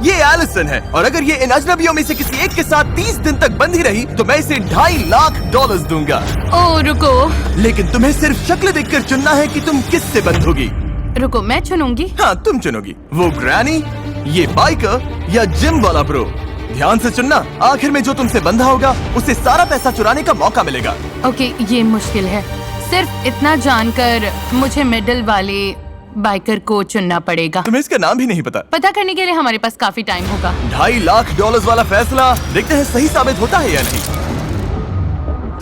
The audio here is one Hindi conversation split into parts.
ये एलिसन है और अगर ये इन अजनबियों में से किसी एक के साथ 30 दिन तक बंधी रही तो मैं इसे $2.5 लाख दूंगा। ओ रुको लेकिन तुम्हें सिर्फ शक्ल देखकर चुनना है कि तुम किससे बंधोगी। रुको, मैं चुनूंगी। हाँ, तुम चुनोगी। वो ग्रैनी, ये बाइकर या जिम वाला ब्रो। ध्यान से चुनना, आखिर में जो तुमसे बंधा होगा उसे सारा पैसा चुराने का मौका मिलेगा। ओके, ये मुश्किल है। सिर्फ इतना जानकर मुझे मिडिल वाले बाइकर को चुनना पड़ेगा। तुम्हें इसका नाम भी नहीं पता करने के लिए हमारे पास काफी टाइम होगा। $2.5 लाख वाला फैसला, देखते हैं सही साबित होता है या नहीं।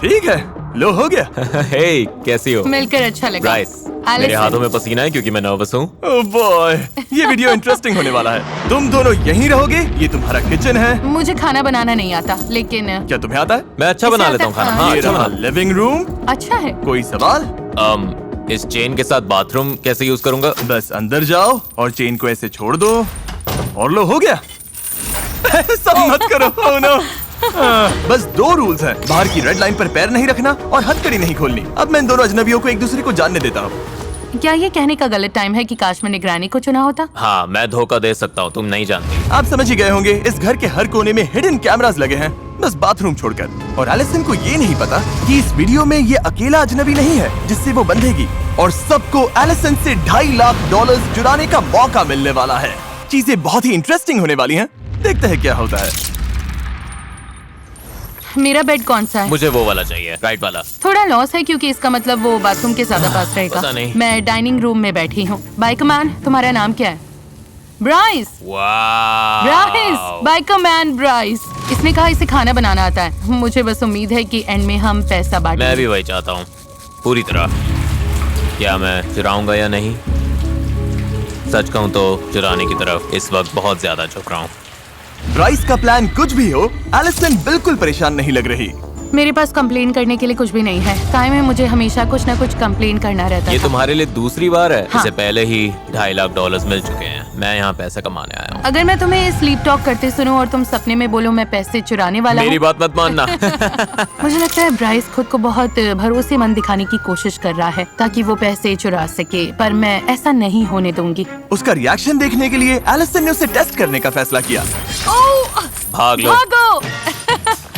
ठीक है, लो हो गया। हे, कैसी हो? मिलकर अच्छा लगा। ब्राइस, मेरे हाथों में पसीना है क्योंकि मैं नर्वस हूँ। ओह बॉय, ये वीडियो इंटरेस्टिंग होने वाला है। तुम दोनों यहीं रहोगे, ये तुम्हारा किचन है। मुझे खाना बनाना नहीं आता, लेकिन क्या तुम्हें आता है? मैं अच्छा बना लेता हूँ खाना। हाँ, ये अच्छा रहा बना। Living room. अच्छा है। कोई सवाल? इस चेन के साथ बाथरूम कैसे यूज करूंगा? बस अंदर जाओ और चेन को ऐसे छोड़ दो और लो, हो गया। सब मत करो। Oh no. बस 2 रूल्स हैं, बाहर की रेड लाइन पर पैर नहीं रखना और हथकड़ी नहीं खोलनी। अब मैं इन दोनों अजनबियों को एक दूसरे को जानने देता हूँ। क्या ये कहने का गलत टाइम है कि काश मैंने ग्रैनी को चुना होता? हाँ, मैं धोखा दे सकता हूँ, तुम नहीं जानती। आप समझ ही गए होंगे, इस घर के हर कोने में हिडन कैमरास लगे हैं, बस बाथरूम छोड़कर। और एलिसन को ये नहीं पता कि इस वीडियो में ये अकेला अजनबी नहीं है जिससे वो बंधेगी, और सबको एलिसन से $2.5 लाख चुराने का मौका मिलने वाला है। चीजें बहुत ही इंटरेस्टिंग होने वाली हैं, देखते हैं क्या होता है। मेरा बेड कौन सा है? मुझे वो वाला चाहिए, राइट वाला। थोड़ा लॉस है क्योंकि इसका मतलब वो बाथरूम के ज्यादा पास रहेगा। पता नहीं। मैं डाइनिंग रूम में बैठी हूँ। बाइकमैन, तुम्हारा नाम क्या है? ब्राइस। Bryce, Bikeman Bryce. इसने कहा इसे खाना बनाना आता है। मुझे बस उम्मीद है कि एंड में हम पैसा बांटेंगे। मैं भी वही चाहता हूँ, पूरी तरह। क्या मैं चुराऊंगा या नहीं? सच कहूँ तो चुराने की तरफ इस वक्त बहुत ज्यादा झुक रहा हूँ। ब्राइस का प्लान कुछ भी हो, एलिसन बिल्कुल परेशान नहीं लग रही। मेरे पास कंप्लेन करने के लिए कुछ भी नहीं है। कायम में मुझे हमेशा कुछ न कुछ कंप्लेन करना रहता ये था। तुम्हारे लिए दूसरी बार है। हाँ। इससे पहले ही $2.5 लाख मिल चुके हैं। मैं यहाँ पैसा कमाने आया हूँ। अगर मैं तुम्हें स्लीप टॉक करते सुनूं और तुम सपने में बोलो मैं पैसे चुराने वाला मेरी हूँ। बात मत मानना। मुझे लगता है ब्राइस खुद को बहुत भरोसेमंद दिखाने की कोशिश कर रहा है ताकि वो पैसे चुरा सके, पर मैं ऐसा नहीं होने दूंगी। उसका रिएक्शन देखने के लिए एलिसन ने उसे टेस्ट करने का फैसला किया। भाग लो। भागो!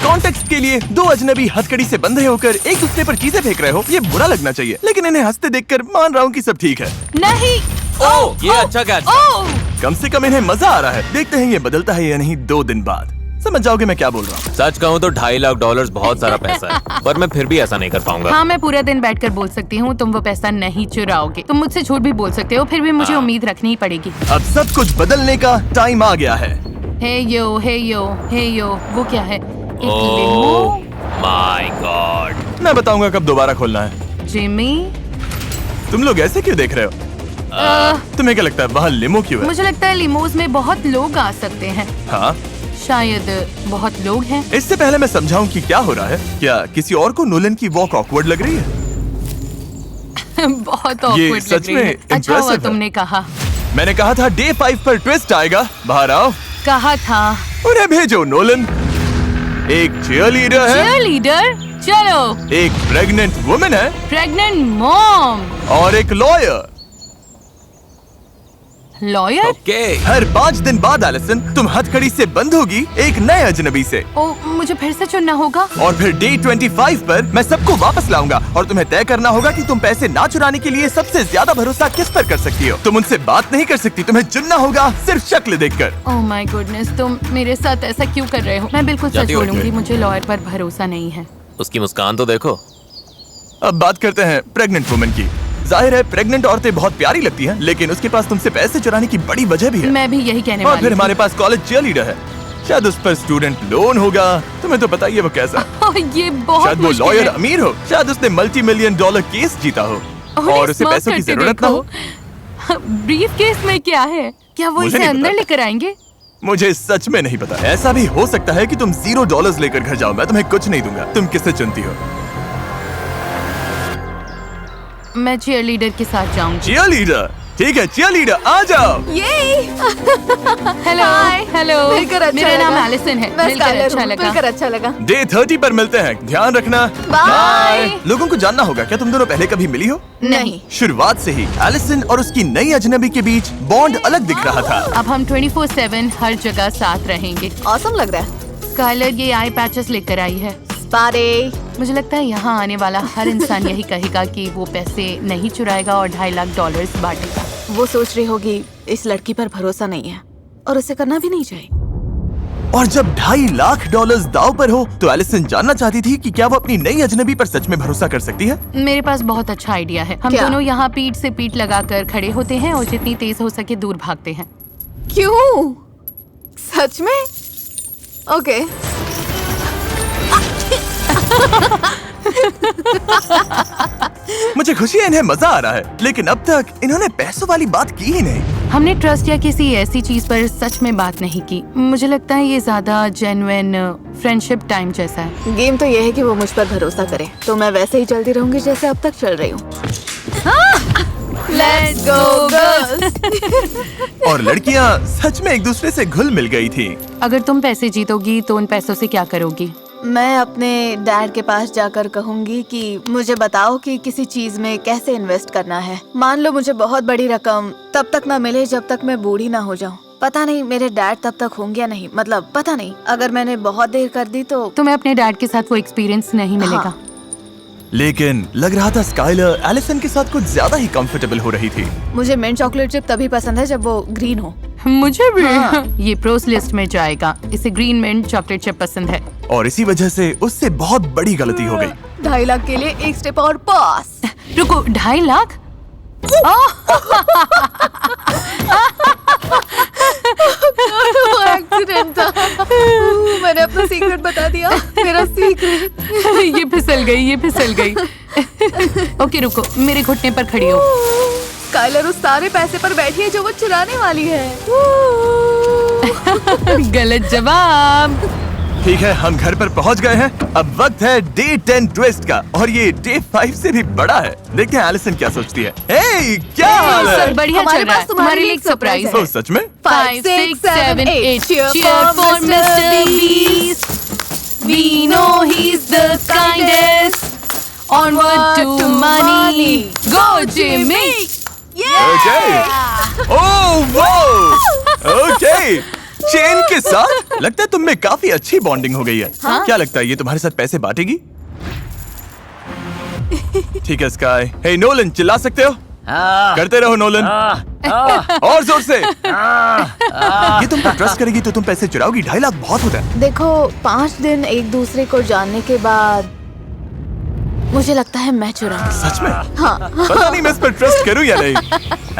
कॉन्टेक्स्ट के लिए 2 अजनबी हथकड़ी से बंधे होकर एक दूसरे पर चीजें फेंक रहे हो, ये बुरा लगना चाहिए, लेकिन इन्हें हंसते देखकर मान रहा हूँ कि सब ठीक है। नहीं। ओह, ये अच्छा कैच था। कम से कम इन्हें मजा आ रहा है। देखते हैं ये बदलता है या नहीं 2 दिन बाद। समझ जाओगे मैं क्या बोल रहा हूँ। सच कहूँ तो $2.5 लाख बहुत सारा पैसा है, पर मैं फिर भी ऐसा नहीं कर पाऊंगा। हाँ, मैं पूरा दिन बैठकर बोल सकती हूँ तुम वो पैसा नहीं चुराओगे। तुम मुझसे झूठ भी बोल सकते हो, फिर भी मुझे उम्मीद रखनी ही पड़ेगी। अब सब कुछ बदलने का टाइम आ गया है। हे यो, हे यो, हे यो, वो क्या है? एक ओह लिमो? My God. मैं बताऊंगा कब दोबारा खोलना है। जिमी? तुम लोग ऐसे क्यों देख रहे हो? तुम्हें क्या लगता है वहाँ लिमो क्यों है? मुझे लगता है लिमोज में बहुत लोग आ सकते हैं। हाँ, शायद बहुत लोग हैं। इससे पहले मैं समझाऊं कि क्या हो रहा है, क्या किसी और को नोलन की वॉक ऑकवर्ड लग रही है? बहुत awkward सच लग रही में है। अच्छा हुआ impressive है। तुमने कहा। मैंने कहा था डे 5 पर ट्विस्ट आएगा। बाहर आओ। कहा था। उन्हें भेजो नोलन। एक चीयरलीडर है, चीयरलीडर? चलो। एक प्रेग्नेंट वुमन है प्रेग्नेंट मॉम। और एक लॉयर। लॉयर? ओके। हर 5 दिन बाद एलिसन तुम हथकड़ी से बंधोगी एक नए अजनबी से, ओ, मुझे फिर से चुनना होगा। और फिर डे 25 पर मैं सबको वापस लाऊंगा और तुम्हें तय करना होगा कि तुम पैसे ना चुराने के लिए सबसे ज्यादा भरोसा किस पर कर सकती हो। तुम उनसे बात नहीं कर सकती, तुम्हें चुनना होगा सिर्फ शक्ल देखकर। ओह माय गुडनेस, तुम मेरे साथ ऐसा क्यों कर रहे हो? मैं बिल्कुल सच जाती हो? बोलूंगी, मुझे लॉयर पर भरोसा नहीं है। उसकी मुस्कान तो देखो। अब बात करते हैं प्रेग्नेंट वुमन की। जाहिर है प्रेग्नेंट औरतें बहुत प्यारी लगती हैं, लेकिन उसके पास तुमसे पैसे चुराने की बड़ी वजह भी है। मैं भी यही कहने और वाली फिर थी। हमारे पास कॉलेज चीयरलीडर है, शायद उस पर स्टूडेंट लोन होगा। तुम्हें तो पता ही है वो कैसा है। ओह, ये बहुत शायद वो मुश्किल लॉयर है। अमीर हो, शायद उसने $multi-million केस जीता हो उन्हें और उसे smirk पैसों की करते जरूरत ना हो। देखो। ब्रीफ केस में क्या है? क्या वो मुझे इसे नहीं अंदर पता। लेकर आएंगे? मुझे सच में नहीं पता। ऐसा भी हो सकता है कि तुम $0 लेकर घर जाओ, मैं तुम्हें कुछ नहीं दूंगा। तुम किससे चुनती हो? मैं चीयरलीडर के साथ जाऊंगी। चीयरलीडर? ठीक है, चीयरलीडर आ जाओ। ये हेलो हेलो, मिलकर अच्छा मेरा नाम लगा। एलिसन है। मैं मिलकर स्काइलर अच्छा हूँ, लगा। मिलकर अच्छा लगा। डे 30 पर मिलते हैं, ध्यान रखना। बाय। लोगों को जानना होगा, क्या तुम दोनों पहले कभी मिली हो? नहीं। शुरुआत से ही एलिसन और उसकी नई अजनबी के बीच बॉन्ड अलग दिख रहा था। अब हम 24/7 हर जगह साथ रहेंगे। ऑसम लग रहा है। स्काइलर ये आई पैचेस लेकर आई है। स्पारे। मुझे लगता है यहाँ आने वाला हर इंसान यही कहेगा कि वो पैसे नहीं चुराएगा और $2.5 लाख बांटेगा। वो सोच रही होगी इस लड़की पर भरोसा नहीं है और उसे करना भी नहीं चाहिए। और जब $2.5 लाख दाव पर हो तो एलिसन जानना चाहती थी कि क्या वो अपनी नई अजनबी पर सच में भरोसा कर सकती है। मेरे पास बहुत अच्छा आइडिया है। हम क्या? दोनों यहाँ पीठ से पीठ लगाकर खड़े होते हैं और जितनी तेज हो सके दूर भागते हैं। क्यों? सच में? ओके। मुझे खुशी है इन्हें मजा आ रहा है, लेकिन अब तक इन्होंने पैसों वाली बात की ही नहीं। हमने ट्रस्ट या किसी ऐसी चीज पर सच में बात नहीं की। मुझे लगता है ये ज्यादा जेन्युइन फ्रेंडशिप टाइम जैसा है। गेम तो ये है कि वो मुझ पर भरोसा करे, तो मैं वैसे ही चलती रहूंगी जैसे अब तक चल रही हूँ। Let's go girls। और लड़कियाँ सच में एक दूसरे से घुल मिल गई थी। अगर तुम पैसे जीतोगी तो उन पैसों से क्या करोगी? मैं अपने डैड के पास जाकर कहूंगी कि मुझे बताओ कि किसी चीज में कैसे इन्वेस्ट करना है। मान लो मुझे बहुत बड़ी रकम तब तक ना मिले जब तक मैं बूढ़ी ना हो जाऊं। पता नहीं मेरे डैड तब तक होंगे या नहीं, मतलब पता नहीं। अगर मैंने बहुत देर कर दी तो तुम्हें अपने डैड के साथ वो एक्सपीरियंस नहीं मिलेगा। हाँ। लेकिन लग रहा था स्काइलर एलिसन के साथ कुछ ज्यादा ही कंफर्टेबल हो रही थी। मुझे मिंट चॉकलेट चिप तभी पसंद है जब वो ग्रीन हो। मुझे भी। हाँ। ये प्रोस लिस्ट में जाएगा। इसे ग्रीन मिंट चॉकलेट चिप पसंद है। और इसी वजह से उससे बहुत बड़ी गलती हो गई। 2.5 लाख के लिए एक स्टेप और पास। रुको, 2.5 लाख? एक्सीडेंट था। मैंने अपना सीक्रेट बता दिया। मेरा सीक्रेट। ये फिसल गई, ये फिसल गई। ओके रुको, मेरे घुटने पर खड़ी हो। स्काइलर उस सारे पैसे पर बैठी है जो वो चुराने वाली है। गलत जवाब। ठीक है, हम घर पर पहुंच गए हैं। अब वक्त है डे 10 ट्विस्ट का, और ये डे 5 से भी बड़ा है। देखते हैं एलिसन क्या सोचती है। हे, क्या हाल है? सर बढ़िया हमारे चल रहा है। पास तुम्हारे लिए लिए एक surprise सरप्राइज है। ओह, सच में? 5, 6, 7, 8 Cheer for Mr. Beast. We know he's the kindest. Onward to money. Go Jimmy. Okay. Oh, wow. Okay. Chain के साथ लगता है तुम में काफी अच्छी बॉन्डिंग हो गई है। क्या लगता है ये तुम्हारे साथ पैसे बांटेगी? ठीक है स्काई। हे नोलन, चिल्ला सकते हो? करते रहो नोलन। और जोर से। ये तुम पर ट्रस्ट करेगी तो तुम पैसे चुराओगी? 2.5 लाख बहुत होता है। देखो, 5 दिन एक दूसरे को जानने के बाद मुझे लगता है मैं चुराऊंगी। सच में? हाँ। पता नहीं मैं इस पर ट्रस्ट करूं या नहीं।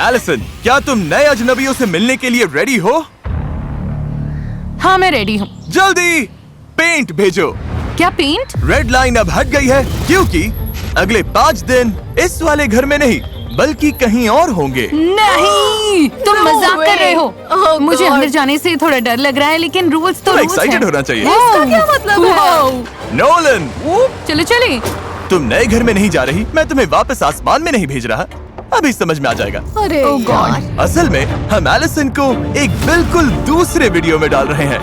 एलिसन, क्या तुम नए अजनबियों से मिलने के लिए रेडी हो? हाँ मैं रेडी हूँ। जल्दी पेंट भेजो। क्या पेंट? रेड लाइन अब हट गई है क्योंकि अगले 5 दिन इस वाले घर में नहीं बल्कि कहीं और होंगे। नहीं, तुम No मजाक कर way. रहे हो। Oh मुझे God. अंदर जाने से थोड़ा डर लग रहा है, लेकिन रूल्स तो तुम रूल्स excited हैं। होना चाहिए। इसका क्या मतलब है? Wow. नोलन, चलो चले। तुम नए घर में नहीं जा रही, मैं तुम्हें वापस आसमान में नहीं भेज रहा। अभी समझ में आ जाएगा। अरे Oh God. यार। असल में हम एलिसन को एक बिल्कुल दूसरे वीडियो में डाल रहे हैं।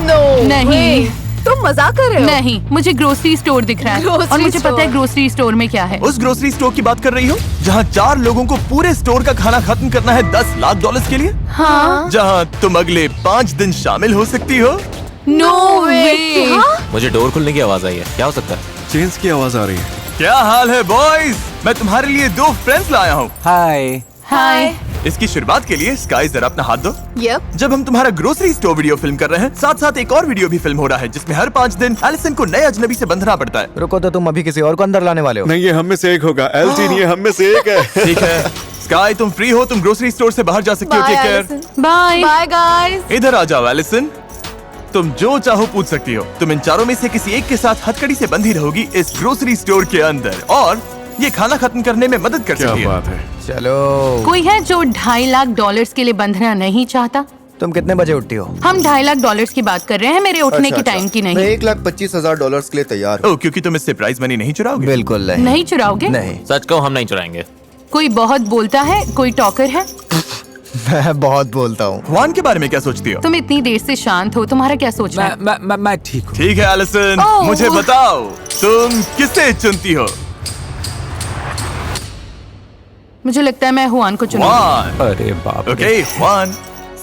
No नहीं। way. तुम मजाक कर रहे हो? नहीं, मुझे ग्रोसरी स्टोर दिख रहा है। Grocery और मुझे पता है store. ग्रोसरी स्टोर में क्या है। उस ग्रोसरी स्टोर की बात कर रही हो जहाँ 4 लोगों को पूरे स्टोर का खाना खत्म करना है $10 लाख के लिए? हाँ। जहाँ तुम अगले 5 दिन शामिल हो सकती हो। नो वे। हाँ? मुझे डोर खुलने की आवाज आई है, क्या हो सकता है? चेन्स की आवाज आ रही है। क्या हाल है बॉयज? मैं तुम्हारे लिए 2 फ्रेंड्स लाया हूँ। हाय। हाय। इसकी शुरुआत के लिए स्काई जरा अपना हाथ दो। Yep. जब हम तुम्हारा ग्रोसरी स्टोर वीडियो फिल्म कर रहे हैं, साथ साथ एक और वीडियो भी फिल्म हो रहा है जिसमें हर 5 दिन एलिसन को नए अजनबी से बंधना पड़ता है। रुको, तो तुम अभी किसी और को अंदर लाने वाले हो? नहीं, ये हम में से एक होगा। एल्टीन ये हम में से एक है। ठीक है स्काई, तुम फ्री हो, तुम ग्रोसरी स्टोर से बाहर जा सकती हो। Bye, take care. Allison. Bye. Bye guys. इधर आ जाओ एलिसन, तुम जो चाहो पूछ सकती हो। तुम इन चारों में से किसी एक के साथ हथकड़ी से बंधी रहोगी इस ग्रोसरी स्टोर के अंदर, और ये खाना खत्म करने में मदद कर क्या सकती है। बात है। चलो, कोई है जो $2.5 लाख के लिए बंधना नहीं चाहता? तुम कितने बजे उठती हो? हम $2.5 लाख की बात कर रहे हैं, मेरे उठने की टाइम की मैं नहीं। $1,25,000 के लिए तैयार हूँ। ओह, क्योंकि तुम इससे प्राइज मनी नहीं चुराओगे? बिल्कुल नहीं। नहीं चुराओगे? नहीं। सच कहो, हम नहीं चुराएंगे। कोई बहुत बोलता है, कोई टॉकर है। मैं बहुत बोलता हूँ। हुआन के बारे में क्या सोचती हो? तुम इतनी देर से शांत हो, तुम्हारा क्या सोचना है? मैं ठीक हूँ। ठीक है एलिसन, ओह। मुझे बताओ तुम किसे चुनती हो? मुझे लगता है मैं हुआन को चुनूंगी। हुआन। अरे बाप रे। Okay Hwan,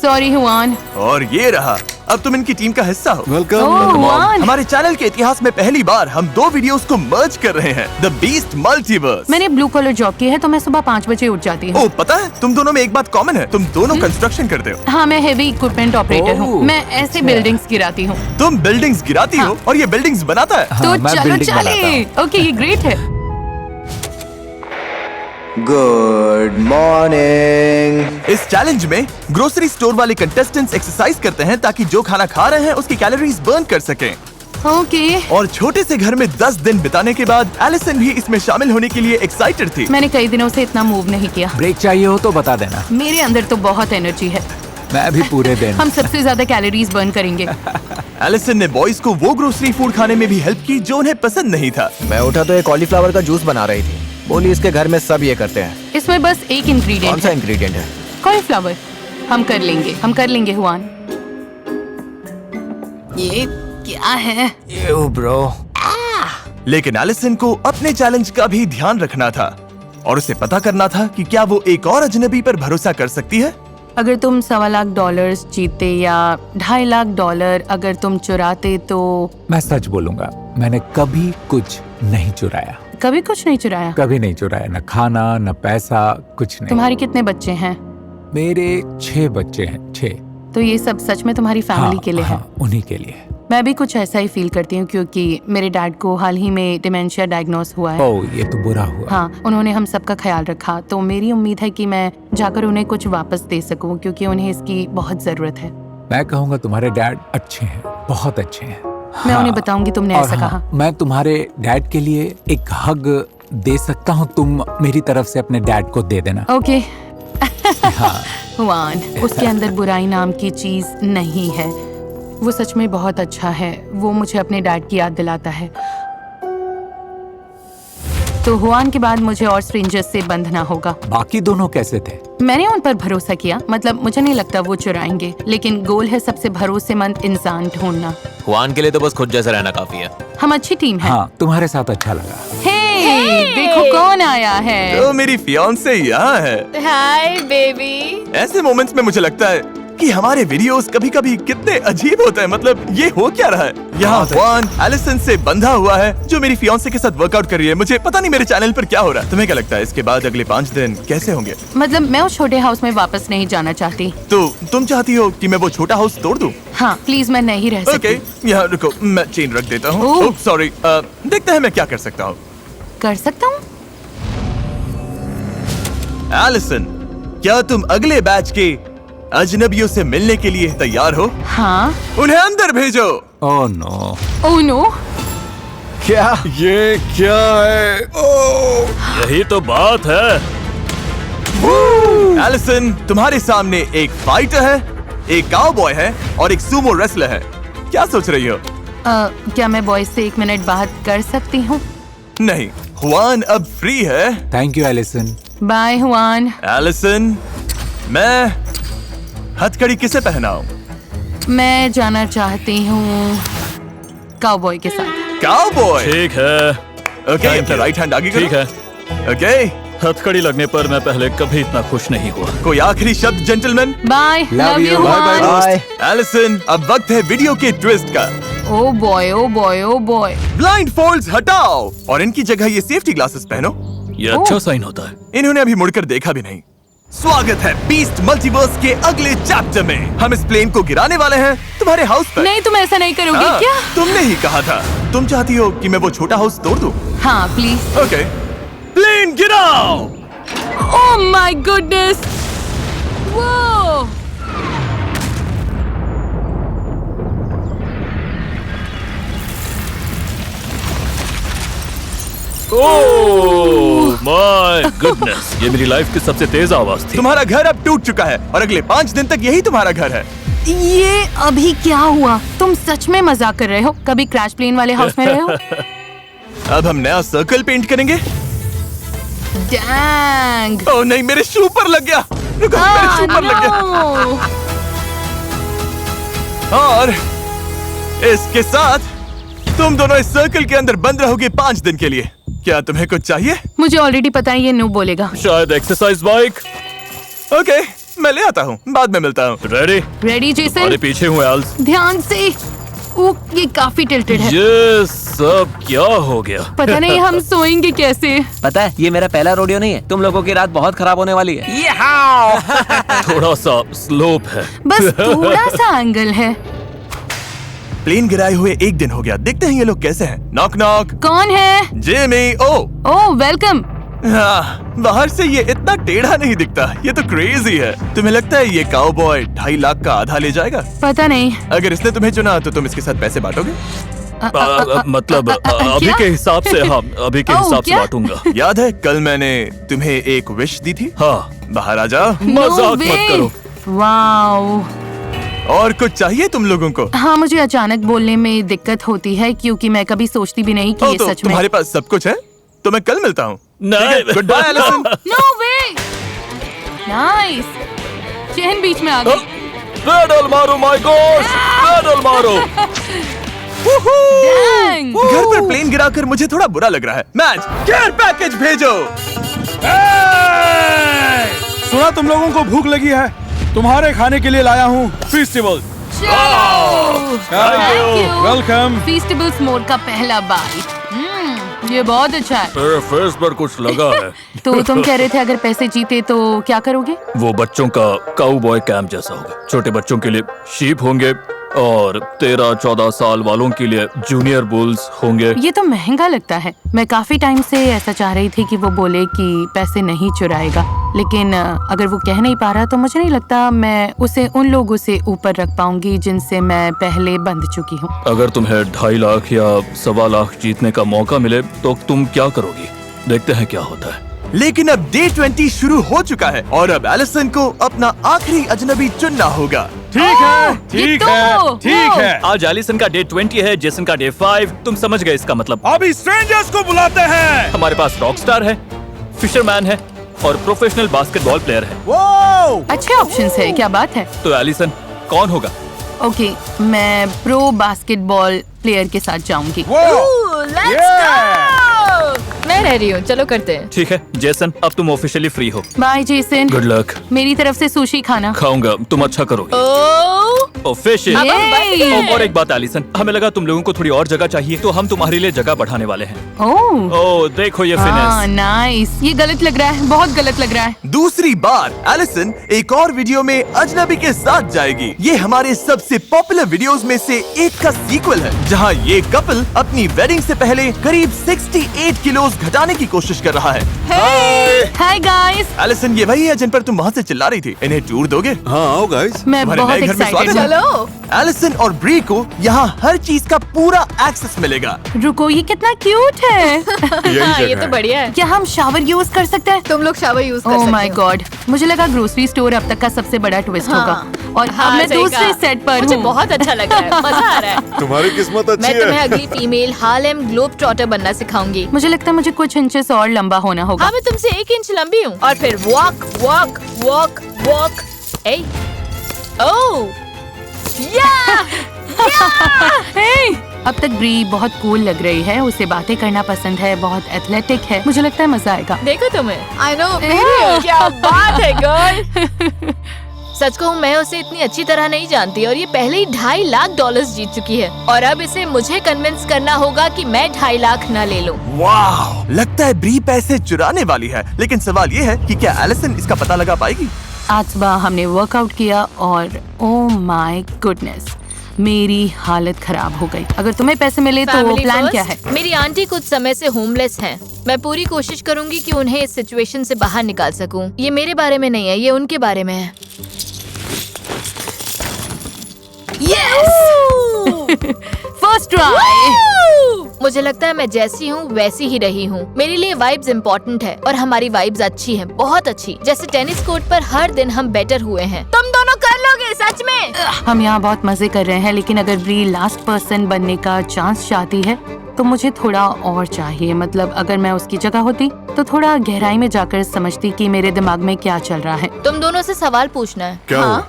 sorry Hwan. और ये रहा, अब तुम इनकी टीम का हिस्सा हो। वेलकम। ओह हुआन, हमारे चैनल के इतिहास में पहली बार हम 2 वीडियोस को मर्ज कर रहे हैं, द बीस्ट मल्टीवर्स। मैंने ब्लू कॉलर जॉब की है तो मैं सुबह 5 बजे उठ जाती हूँ। ओ पता है, तुम दोनों में एक बात कॉमन है, तुम दोनों कंस्ट्रक्शन करते हो। हाँ, मैं हेवी इक्विपमेंट ऑपरेटर हूँ। ओह, मैं ऐसे बिल्डिंग्स गिराती हूँ। तुम बिल्डिंग्स गिराती हो और ये बिल्डिंग्स बनाता है। तो मैं चलो building बनाता चले। ओके, ये ग्रेट है। Good morning. इस चैलेंज में ग्रोसरी स्टोर वाले कंटेस्टेंट्स एक्सरसाइज करते हैं ताकि जो खाना खा रहे हैं उसकी कैलोरीज बर्न कर सकें। ओके, और छोटे से घर में 10 दिन बिताने के बाद एलिसन भी इसमें शामिल होने के लिए एक्साइटेड थी। मैंने कई दिनों से इतना मूव नहीं किया। ब्रेक चाहिए हो तो बता देना। मेरे अंदर तो बहुत एनर्जी है। मैं भी पूरे दिन। हम सबसे ज्यादा कैलोरीज बर्न करेंगे। एलिसन ने बॉयज को वो ग्रोसरी फूड खाने में भी हेल्प की जो उन्हें पसंद नहीं था। मैं उठा तो ये कॉलीफ्लावर का जूस बना रही थी। बोली इसके घर में सब ये करते हैं। इसमें बस एक कौन इंग्रेडिएंट सा है, इंग्रेडिएंट है? कॉलीफ्लावर। हम कर लेंगे हुआन। ये क्या है? You bro. लेकिन एलिसन को अपने चैलेंज का भी ध्यान रखना था और उसे पता करना था कि क्या वो एक और अजनबी पर भरोसा कर सकती है। अगर तुम $1.25 लाख जीतते या $2.5 लाख अगर तुम चुराते तो? मैं सच बोलूंगा, मैंने कभी कुछ नहीं चुराया। कभी कुछ नहीं चुराया? कभी नहीं चुराया, न खाना न पैसा, कुछ नहीं। तुम्हारे कितने बच्चे हैं? मेरे 6 बच्चे हैं, 6। तो ये सब सच में तुम्हारी फैमिली के लिए है? हाँ, उन्हीं के लिए। मैं भी कुछ ऐसा ही फील करती हूँ क्योंकि मेरे डैड को हाल ही में डिमेंशिया डायग्नोस हुआ है। ओह, ये तो बुरा हुआ। हाँ, उन्होंने हम सबका ख्याल रखा, तो मेरी उम्मीद है कि मैं जाकर उन्हें कुछ वापस दे सकूं क्योंकि उन्हें इसकी बहुत जरूरत है। मैं कहूँगा तुम्हारे डैड अच्छे हैं, बहुत अच्छे हैं। मैं हाँ, उन्हें बताऊंगी तुमने और ऐसा हाँ, कहा। मैं तुम्हारे डैड के लिए एक हग दे सकता हूँ, तुम मेरी तरफ से अपने डैड को दे देना। ओके। हाँ। हुआन, उसके अंदर बुराई नाम की चीज नहीं है। वो सच में बहुत अच्छा है। वो मुझे अपने डैड की याद दिलाता है। तो हुआन के बाद मुझे और स्ट्रेंजर्स से बंधना होगा। बाकी दोनों कैसे थे? मैंने उन पर भरोसा किया, मतलब मुझे नहीं लगता वो चुराएंगे, लेकिन गोल है सबसे भरोसेमंद इंसान ढूंढना। हुआन के लिए तो बस खुद जैसा रहना काफी है। हम अच्छी टीम है। हाँ, तुम्हारे साथ अच्छा लगा। हे, देखो कौन आया है। तो मेरी फियांसे यहाँ है। Hi baby. ऐसे मोमेंट्स में मुझे लगता है कि हमारे वीडियोस कभी-कभी कितने अजीब होते हैं। मतलब ये हो क्या रहा है? यहाँ हुआन एलिसन से बंधा हुआ है जो मेरी फियांसे के साथ वर्कआउट कर रही है। मुझे पता नहीं मेरे चैनल पर क्या हो रहा है। तुम्हें क्या लगता है इसके बाद अगले 5 दिन कैसे होंगे? मतलब मैं उस छोटे हाउस में वापस नहीं जाना चाहती। तो तुम चाहती हो कि मैं वो छोटा हाउस तोड़ दूं? हाँ प्लीज, मैं नहीं रह सकती। ओके, यहाँ रुको, मैं चेन रख देता हूँ। ओह। ओह सॉरी, देखते हैं मैं क्या कर सकता हूँ। कर सकता हूँ। एलिसन, क्या तुम अगले बैच के अजनबियों से मिलने के लिए तैयार हो? हाँ। उन्हें अंदर भेजो। Oh no. Oh no. क्या? ये क्या है? यही तो बात है। एलिसन, तुम्हारे सामने एक फाइटर है, एक काउबॉय है और एक सुमो रेसलर है। क्या सोच रही हो? क्या मैं बॉयज से 1 मिनट बात कर सकती हूँ? नहीं, हुआन अब फ्री है। Thank you Allison. Bye Juan. Allison, मैं हथकड़ी किसे पहनाऊं? मैं जाना चाहती हूँ काउबॉय के साथ। काउबॉय? ठीक है, ओके, अपना राइट हैंड आगे करो। ठीक है। ओके, हथकड़ी लगने पर मैं पहले कभी इतना खुश नहीं हुआ। कोई आखिरी शब्द gentleman? Bye, love you bye Juan. Bye. Allison, अब वक्त है वीडियो के ट्विस्ट का। Oh boy, oh boy, oh boy. Blindfolds हटाओ और इनकी जगह ये सेफ्टी ग्लासेस पहनो। ये अच्छा साइन होता है। इन्होंने अभी मुड़कर देखा भी नहीं। स्वागत है बीस्ट मल्टीवर्स के अगले चैप्टर में। हम इस प्लेन को गिराने वाले हैं तुम्हारे हाउस पर। नहीं, तुम ऐसा नहीं करोगे हाँ, क्या? तुमने ही कहा था। तुम चाहती हो कि मैं वो छोटा हाउस तोड़ दूं? हाँ प्लीज। ओके, प्लेन गिराओ। Oh my goodness. वो ओह माय गुडनेस, ये मेरी लाइफ की सबसे तेज आवाज थी। तुम्हारा घर अब टूट चुका है और अगले 5 दिन तक यही तुम्हारा घर है। ये अभी क्या हुआ? तुम सच में मजाक कर रहे हो? कभी क्रैश प्लेन वाले हाउस में रहे हो? अब हम नया सर्कल पेंट करेंगे। डैंग। ओह नहीं, मेरे शू पर लग गया। रुको, मेरे शू पर लग गया। और इसके साथ तुम दोनों इस सर्कल के अंदर बंद रहोगे 5 दिन के लिए। क्या तुम्हें कुछ चाहिए? मुझे ऑलरेडी पता है ये नो बोलेगा। शायद एक्सरसाइज बाइक। ओके, मैं ले आता हूँ, बाद में मिलता हूँ। रेडी? Ready Jason? अरे पीछे हूँ एल्स। ध्यान से। ये काफी टिल्टेड है। ये सब क्या हो गया? पता नहीं हम सोएंगे कैसे। पता है ये मेरा पहला रोडियो नहीं है, तुम लोगों की रात बहुत खराब होने वाली है। थोड़ा सा स्लोप है। बस थोड़ा सा एंगल है। प्लेन गिराए हुए 1 दिन हो गया, देखते हैं ये लोग कैसे हैं। Knock knock. कौन है? जिमी। ओह वेलकम। हाँ, बाहर से ये इतना टेढ़ा नहीं दिखता। ये तो क्रेजी है। तुम्हें लगता है ये काउबॉय 2.5 लाख का आधा ले जाएगा? पता नहीं। अगर इसने तुम्हें चुना तो तुम इसके साथ पैसे बांटोगे? मतलब अभी क्या? के हिसाब से हाँ, अभी के ओह, हिसाब से क्या? बांटूंगा। याद है कल मैंने तुम्हें एक विश दी थी? हाँ, बाहर आ जाओ। मजाक मत करो। वाओ। और कुछ चाहिए तुम लोगों को? हाँ, मुझे अचानक बोलने में दिक्कत होती है क्योंकि मैं कभी सोचती भी नहीं कि ये तो सच में। तुम्हारे पास सब कुछ है? तो मैं कल मिलता हूँ। नहीं। Goodbye Allison. No way. Nice. Chain बीच में आ गई। पेडल मारो माय गॉड, पेडल मारो। Dang! घर पर प्लेन गिराकर मुझे थोड़ा बुरा लग रहा है। मैच केयर पैकेज भेजो। सुना तुम लोगों को भूख लगी है, तुम्हारे खाने के लिए लाया हूँ फेस्टिवल। वेलकम। फीस्टेबल्स मोड का पहला बाइट। ये बहुत अच्छा है। मेरे फेस पर कुछ लगा है। तो तुम कह रहे थे अगर पैसे जीते तो क्या करोगे? वो बच्चों का काउबॉय कैंप जैसा होगा। छोटे बच्चों के लिए शीप होंगे और 13-14 साल वालों के लिए जूनियर बुल्स होंगे। ये तो महंगा लगता है। मैं काफी टाइम से ऐसा चाह रही थी कि वो बोले कि पैसे नहीं चुराएगा, लेकिन अगर वो कह नहीं पा रहा तो मुझे नहीं लगता मैं उसे उन लोगों से ऊपर रख पाऊंगी जिनसे मैं पहले बंध चुकी हूँ। अगर तुम्हें 2.5 लाख या 1.25 लाख जीतने का मौका मिले तो तुम क्या करोगी? देखते हैं क्या होता है। लेकिन अब डे 20 शुरू हो चुका है और अब एलिसन को अपना आखिरी अजनबी चुनना होगा। ठीक है, ये ठीक तो है, वो। ठीक है। आज एलिसन का डे 20 है, जेसन का डे 5। तुम समझ गए इसका मतलब। अभी स्ट्रेंजर्स को बुलाते हैं। हमारे पास रॉकस्टार है, फिशरमैन है और प्रोफेशनल बास्केटबॉल प्लेयर है। वो अच्छे ऑप्शंस है, क्या बात है। तो एलिसन कौन होगा? ओके, मैं प्रो बास्केटबॉल प्लेयर के साथ जाऊंगी। मैं रह रही हूँ, चलो करते हैं। ठीक है जेसन, अब तुम ऑफिशियली फ्री हो। Bye Jason. Good luck. मेरी तरफ से सुशी खाना। खाऊंगा, तुम अच्छा करोगे। Oh, fish. Yay! और एक बात एलिसन, हमें लगा तुम लोगों को थोड़ी और जगह चाहिए तो हम तुम्हारे लिए जगह बढ़ाने वाले हैं। ओह ओह देखो ये फिनेस। नाइस। ये गलत लग रहा है, बहुत गलत लग रहा है। दूसरी बार एलिसन एक और वीडियो में अजनबी के साथ जाएगी। ये हमारे सबसे पॉपुलर वीडियोस में से एक का सीक्वल है, जहां ये कपल अपनी वेडिंग से पहले करीब 68 किलोज घटाने की कोशिश कर रहा है। Hi guys. एलिसन, ये वही है जिन पर तुम वहाँ से चिल्ला रही थी। इन्हें टूर दोगे? हाँ आओ गाइस। मैं तुम्हारे बहुत नए घर में एक्साइटेड स्वागत है। हूँ। चलो। एलिसन और ब्री को यहाँ हर चीज का पूरा एक्सेस मिलेगा। रुको, ये कितना क्यूट है। हाँ, ये तो बढ़िया है। क्या हम शावर यूज कर सकते हैं? तुम लोग शावर यूज कर ओह सकते माय हो। गॉड, मुझे लगा ग्रोसरी स्टोर अब तक का सबसे बड़ा ट्विस्ट हाँ। होगा और हाँ, अब मैं सही दूसरे कहा। सेट पर मुझे हूँ। बहुत अच्छा लग रहा है, मजा आ रहा है। तुम्हारी किस्मत अच्छी मैं तुम्हें है। अगली फीमेल हार्लेम ग्लोब ट्रॉटर बनना सिखाऊंगी। मुझे लगता है मुझे कुछ इंचेस और लंबा होना होगा। हाँ, मैं तुमसे 1 इंच लंबी हूँ। और फिर वॉक वॉक वॉक वॉक। ए ओह या हे! अब तक ब्री बहुत कूल लग रही है, उसे बातें करना पसंद है, बहुत एथलेटिक है। मुझे लगता है मजा आएगा। देखो तुम्हें। I know. क्या बात है गर्ल। सच कहूँ मैं उसे इतनी अच्छी तरह नहीं जानती और ये पहले ही $2.5 लाख जीत चुकी है और अब इसे मुझे कन्विंस करना होगा कि मैं 2.5 लाख न ले लूं। वाह, लगता है ब्री पैसे चुराने वाली है। लेकिन सवाल ये है कि क्या एलिसन इसका पता लगा पाएगी? आज सुबह हमने वर्कआउट किया और ओह माय गुडनेस, मेरी हालत खराब हो गई। अगर तुम्हें पैसे मिले तो Family प्लान first। क्या है? मेरी आंटी कुछ समय से होमलेस हैं। मैं पूरी कोशिश करूंगी कि उन्हें इस सिचुएशन से बाहर निकाल सकूं। ये मेरे बारे में नहीं है, ये उनके बारे में है। First try. मुझे लगता है मैं जैसी हूँ वैसी ही रही हूँ। मेरे लिए वाइब्स इम्पोर्टेंट है और हमारी वाइब्स अच्छी हैं, बहुत अच्छी। जैसे टेनिस कोर्ट पर हर दिन हम बेटर हुए हैं। तुम दोनों कर लोगे सच में। हम यहाँ बहुत मजे कर रहे हैं, लेकिन अगर ब्री लास्ट पर्सन बनने का चांस चाहती है तो मुझे थोड़ा और चाहिए। मतलब अगर मैं उसकी जगह होती तो थोड़ा गहराई में जाकर समझती कि मेरे दिमाग में क्या चल रहा है। तुम दोनों से सवाल पूछना है। क्या हाँ? हुआ?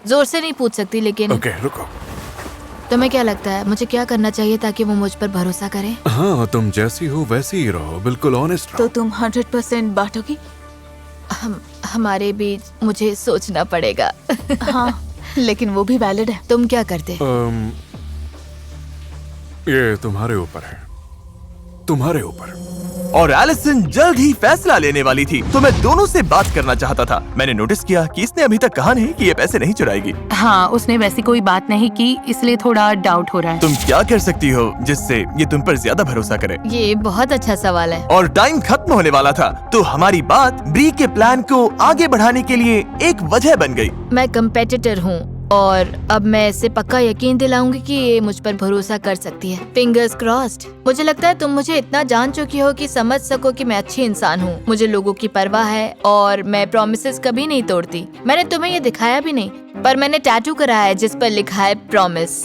जोर से नहीं पूछ सकती, लेकिन ओके, रुको। तुम्हें क्या लगता है मुझे क्या करना चाहिए ताकि वो मुझ पर भरोसा करे? हाँ, तुम जैसी हो वैसी ही रहो, बिल्कुल ऑनेस्ट तो तुम 100% बांटोगी? हमारे बीच मुझे सोचना पड़ेगा। हाँ, लेकिन वो भी वैलिड है। तुम क्या करते? ये तुम्हारे ऊपर है, तुम्हारे ऊपर। और एलिसन जल्द ही फैसला लेने वाली थी, तो मैं दोनों से बात करना चाहता था। मैंने नोटिस किया कि इसने अभी तक कहा नहीं कि ये पैसे नहीं चुराएगी। हाँ, उसने वैसी कोई बात नहीं की, इसलिए थोड़ा डाउट हो रहा है। तुम क्या कर सकती हो जिससे ये तुम पर ज्यादा भरोसा करे? ये बहुत अच्छा सवाल है। और टाइम खत्म होने वाला था, तो हमारी बात ब्री के प्लान को आगे बढ़ाने के लिए एक वजह बन गई। मैं कंपेटिटर हूँ और अब मैं इसे पक्का यकीन दिलाऊंगी कि ये मुझ पर भरोसा कर सकती है। Fingers crossed. मुझे लगता है तुम मुझे इतना जान चुकी हो कि समझ सको कि मैं अच्छी इंसान हूँ। मुझे लोगों की परवाह है और मैं प्रॉमिसेस कभी नहीं तोड़ती। मैंने तुम्हें ये दिखाया भी नहीं, पर मैंने टैटू कराया है जिस पर लिखा है प्रॉमिस।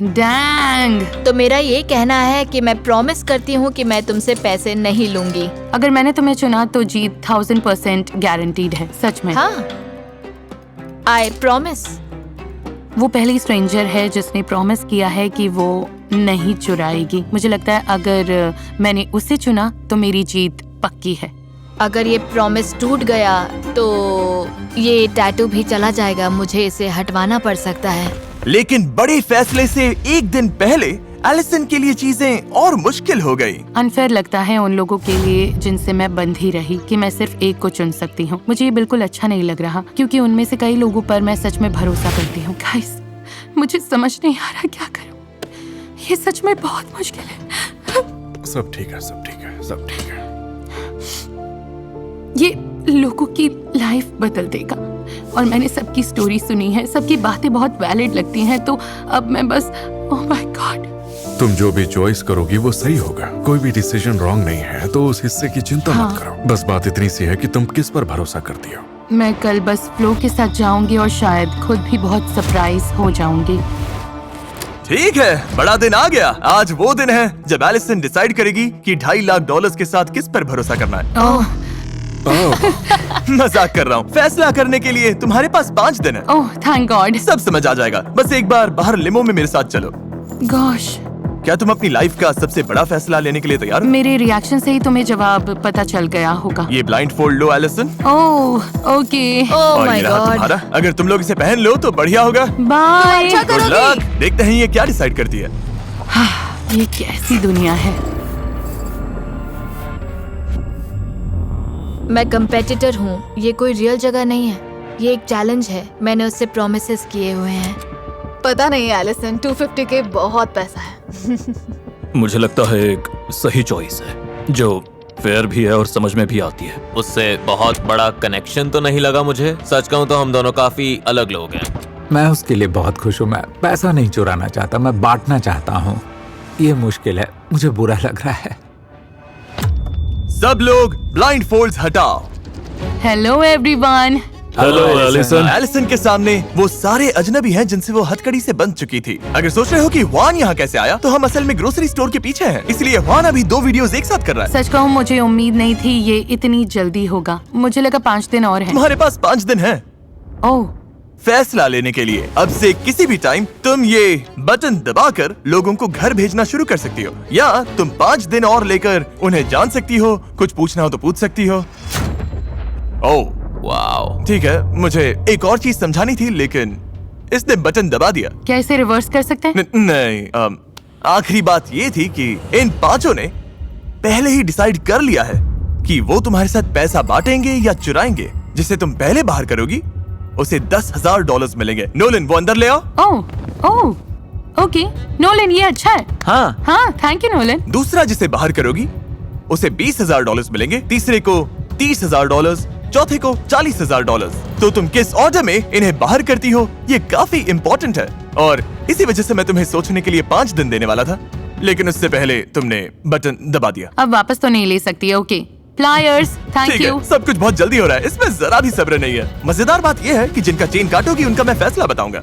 डैंग। तो मेरा ये कहना है कि मैं प्रॉमिस करती हूँ कि मैं तुमसे पैसे नहीं लूंगी। अगर मैंने तुम्हें चुना तो जीत 1000% गारंटीड है, सच में। हाँ, आई प्रॉमिस। वो पहली स्ट्रेंजर है जिसने प्रॉमिस किया है कि वो नहीं चुराएगी। मुझे लगता है अगर मैंने उसे चुना तो मेरी जीत पक्की है। अगर ये प्रॉमिस टूट गया तो ये टैटू भी चला जाएगा। मुझे इसे हटवाना पड़ सकता है। लेकिन बड़े फैसले से एक दिन पहले एलिसन के लिए चीजें और मुश्किल हो गई। अनफेयर लगता है उन लोगों के लिए जिनसे मैं बंधी रही कि मैं सिर्फ एक को चुन सकती हूँ। मुझे ये बिल्कुल अच्छा नहीं लग रहा, क्योंकि उनमें से कई लोगों पर मैं सच में भरोसा करती हूँ। गाइस, मुझे समझ नहीं आ रहा क्या करूँ। ये सच में बहुत मुश्किल है। सब ठीक है, सब ठीक है, सब ठीक है। ये लोगों की लाइफ बदल देगा और मैंने सबकी स्टोरी सुनी है, सबकी बातें बहुत वैलिड लगती हैं, तो अब मैं बस ओह माय गॉड। तुम जो भी चॉइस करोगी वो सही होगा। कोई भी डिसीजन रॉन्ग नहीं है, तो उस हिस्से की चिंता मत करो। बस बात इतनी सी है कि तुम किस पर भरोसा करती हो। मैं कल बस फ्लो के साथ जाऊंगी और शायद खुद भी बहुत सरप्राइज हो जाऊंगी। ठीक है, बड़ा दिन आ गया। आज वो दिन है जब एलिसन डिसाइड करेगी कि $2.5 लाख के साथ किस पर भरोसा करना है। ओह मजाक कर रहा हूँ। फैसला करने के लिए तुम्हारे पास 5 दिन है। Oh thank God. सब समझ आ जाएगा। बस एक बार बाहर लिमो में मेरे साथ चलो। गॉश, क्या तुम अपनी लाइफ का सबसे बड़ा फैसला लेने के लिए तैयार हो? मेरे रिएक्शन से ही तुम्हें जवाब पता चल गया होगा। ये ब्लाइंड फोल्ड लो एलिसन। Oh okay. ओह और माय ये रहा गॉड। तुम्हारा। अगर तुम लोग इसे पहन लो तो बढ़िया होगा। बाय। Good luck. देखते हैं ये क्या डिसाइड करती है। ये कैसी दुनिया है। मैं कंपेटिटर हूँ, ये कोई रियल जगह नहीं है। ये एक चैलेंज है। मैंने उससे प्रॉमिसेस किए हुए हैं। पता नहीं एलिसन, 250 के बहुत पैसा है। मुझे लगता है एक सही चॉइस है जो फेयर भी है और समझ में भी आती है। उससे बहुत बड़ा कनेक्शन तो नहीं लगा मुझे। सच कहूँ तो हम दोनों काफी अलग लोग हैं। मैं उसके लिए बहुत खुश हूँ। मैं पैसा नहीं चुराना चाहता, मैं बांटना चाहता हूँ। ये मुश्किल है, मुझे बुरा लग रहा है। सब लोग ब्लाइंड फोल्ड्स हटाओ। Hello everyone. Hello Allison. Allison के सामने वो सारे अजनबी हैं जिनसे वो हथकड़ी से बंध चुकी थी। अगर सोच रहे हो कि वान यहाँ कैसे आया, तो हम असल में ग्रोसरी स्टोर के पीछे हैं, इसलिए वान अभी 2 वीडियोस एक साथ कर रहा है। सच कहूँ मुझे उम्मीद नहीं थी ये इतनी जल्दी होगा। मुझे लगा 5 दिन और है। तुम्हारे पास 5 दिन है ओह फैसला लेने के लिए। अब से किसी भी टाइम तुम ये बटन दबाकर लोगों को घर भेजना शुरू कर सकती हो, या तुम 5 दिन और लेकर उन्हें जान सकती हो। कुछ पूछना हो तो पूछ सकती हो। Oh wow. ठीक है, मुझे एक और चीज समझानी थी, लेकिन इसने बटन दबा दिया। क्या इसे रिवर्स कर सकते हैं? नहीं। आखिरी बात ये थी कि इन 5 ने पहले ही डिसाइड कर लिया है कि वो तुम्हारे साथ पैसा बांटेंगे या चुराएंगे। जिसे तुम पहले बाहर करोगी उसे $10,000 मिलेंगे। नोलन, वो अंदर ले आओ। ओह ओके नोलन, ये अच्छा है। हाँ थैंक यू नोलन। दूसरा जिसे बाहर करोगी उसे $20,000 मिलेंगे। तीसरे को $30,000, चौथे को $40,000। तो तुम किस ऑर्डर में इन्हें बाहर करती हो, ये काफी इम्पोर्टेंट है। और इसी वजह से मैं तुम्हें सोचने के लिए 5 दिन देने वाला था, लेकिन उससे पहले तुमने बटन दबा दिया। अब वापस तो नहीं ले सकती। ओके प्लायर्स, थैंक ठीक यू। है, सब कुछ बहुत जल्दी हो रहा है, इसमें जरा भी सब्र नहीं है। मजेदार बात यह है कि जिनका चेन काटोगी उनका मैं फैसला बताऊंगा।